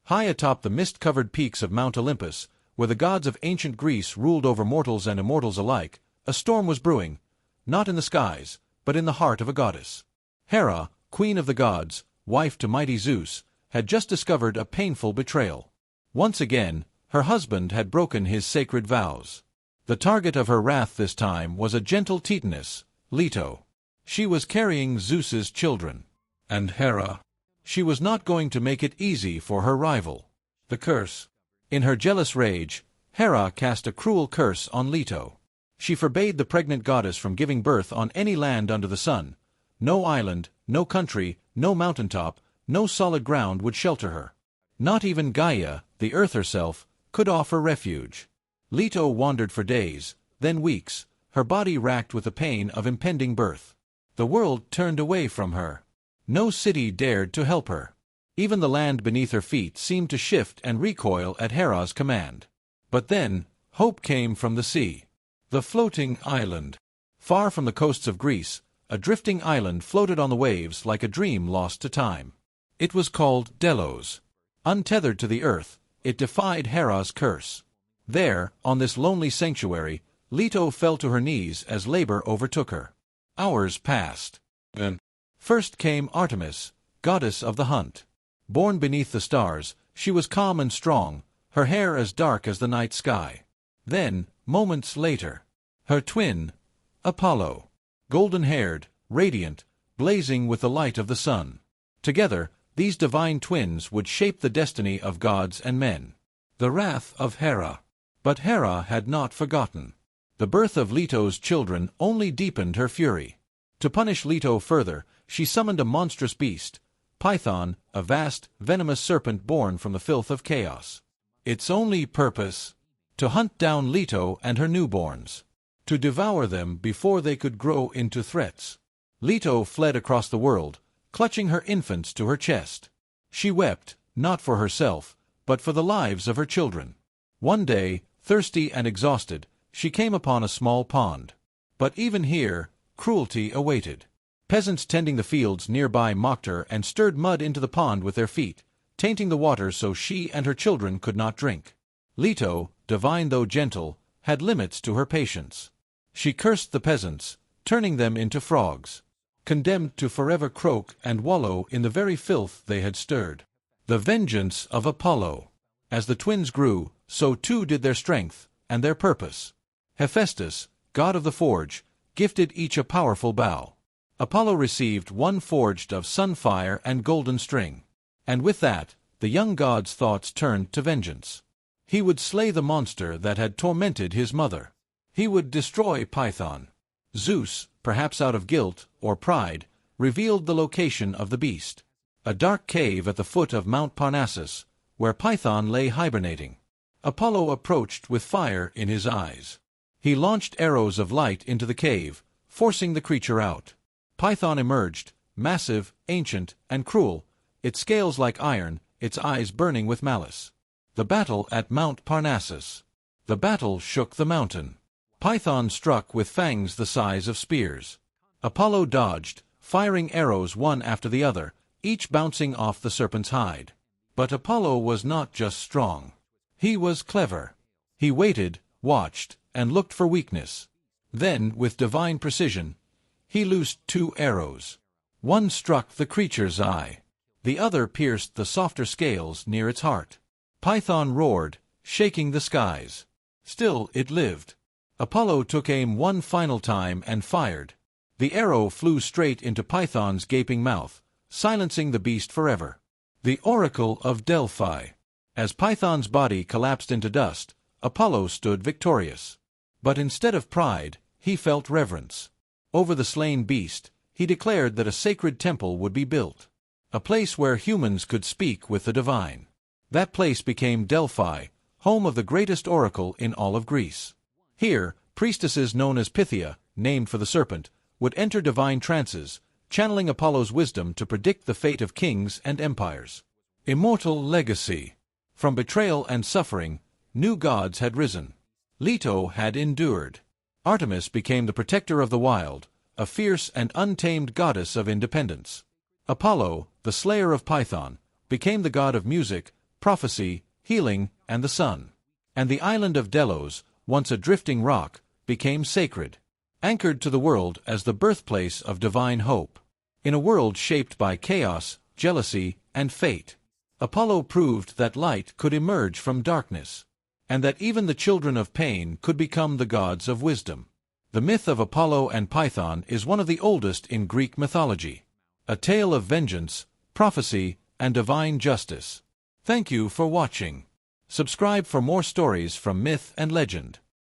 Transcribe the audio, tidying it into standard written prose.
High atop the mist-covered peaks of Mount Olympus, where the gods of ancient Greece ruled over mortals and immortals alike, a storm was brewing, not in the skies, but in the heart of a goddess. Hera, queen of the gods, wife to mighty Zeus, had just discovered a painful betrayal. Once again, her husband had broken his sacred vows. The target of her wrath this time was a gentle Titaness, Leto. She was carrying Zeus's children. And Hera. She was not going to make it easy for her rival. The curse. In her jealous rage, Hera cast a cruel curse on Leto. She forbade the pregnant goddess from giving birth on any land under the sun. No island, no country, no mountaintop, no solid ground would shelter her. Not even Gaia, the earth herself, could offer refuge. Leto wandered for days, then weeks, her body racked with the pain of impending birth. The world turned away from her. No city dared to help her. Even the land beneath her feet seemed to shift and recoil at Hera's command. But then, hope came from the sea. The floating island. Far from the coasts of Greece, a drifting island floated on the waves like a dream lost to time. It was called Delos. Untethered to the earth, it defied Hera's curse. There, on this lonely sanctuary, Leto fell to her knees as labor overtook her. Hours passed. Then, first came Artemis, goddess of the hunt. Born beneath the stars, she was calm and strong, her hair as dark as the night sky. Then, moments later, her twin, Apollo. Golden-haired, radiant, blazing with the light of the sun. Together, these divine twins would shape the destiny of gods and men. The wrath of Hera. But Hera had not forgotten. The birth of Leto's children only deepened her fury. To punish Leto further, she summoned a monstrous beast, Python, a vast, venomous serpent born from the filth of chaos. Its only purpose? To hunt down Leto and her newborns. To devour them before they could grow into threats. Leto fled across the world, clutching her infants to her chest. She wept, not for herself, but for the lives of her children. One day, thirsty and exhausted, she came upon a small pond. But even here, cruelty awaited. Peasants tending the fields nearby mocked her and stirred mud into the pond with their feet, tainting the water so she and her children could not drink. Leto, divine though gentle, had limits to her patience. She cursed the peasants, turning them into frogs, condemned to forever croak and wallow in the very filth they had stirred. The vengeance of Apollo. As the twins grew, so too did their strength and their purpose. Hephaestus, god of the forge, gifted each a powerful bow. Apollo received one forged of sunfire and golden string. And with that, the young god's thoughts turned to vengeance. He would slay the monster that had tormented his mother. He would destroy Python. Zeus, perhaps out of guilt or pride, revealed the location of the beast. A dark cave at the foot of Mount Parnassus, where Python lay hibernating. Apollo approached with fire in his eyes. He launched arrows of light into the cave, forcing the creature out. Python emerged, massive, ancient, and cruel, its scales like iron, its eyes burning with malice. The battle at Mount Parnassus. The battle shook the mountain. Python struck with fangs the size of spears. Apollo dodged, firing arrows one after the other, each bouncing off the serpent's hide. But Apollo was not just strong. He was clever. He waited, watched, and looked for weakness. Then, with divine precision, he loosed 2 arrows. One struck the creature's eye. The other pierced the softer scales near its heart. Python roared, shaking the skies. Still it lived. Apollo took aim one final time and fired. The arrow flew straight into Python's gaping mouth, silencing the beast forever. The Oracle of Delphi. As Python's body collapsed into dust, Apollo stood victorious. But instead of pride, he felt reverence. Over the slain beast, he declared that a sacred temple would be built. A place where humans could speak with the divine. That place became Delphi, home of the greatest oracle in all of Greece. Here, priestesses known as Pythia, named for the serpent, would enter divine trances, channeling Apollo's wisdom to predict the fate of kings and empires. Immortal legacy. From betrayal and suffering, new gods had risen. Leto had endured. Artemis became the protector of the wild, a fierce and untamed goddess of independence. Apollo, the slayer of Python, became the god of music, prophecy, healing, and the sun. And the island of Delos, once a drifting rock, became sacred, anchored to the world as the birthplace of divine hope. In a world shaped by chaos, jealousy, and fate, Apollo proved that light could emerge from darkness, and that even the children of pain could become the gods of wisdom. The myth of Apollo and Python is one of the oldest in Greek mythology, a tale of vengeance, prophecy, and divine justice. Thank you for watching. Subscribe for more stories from myth and legend.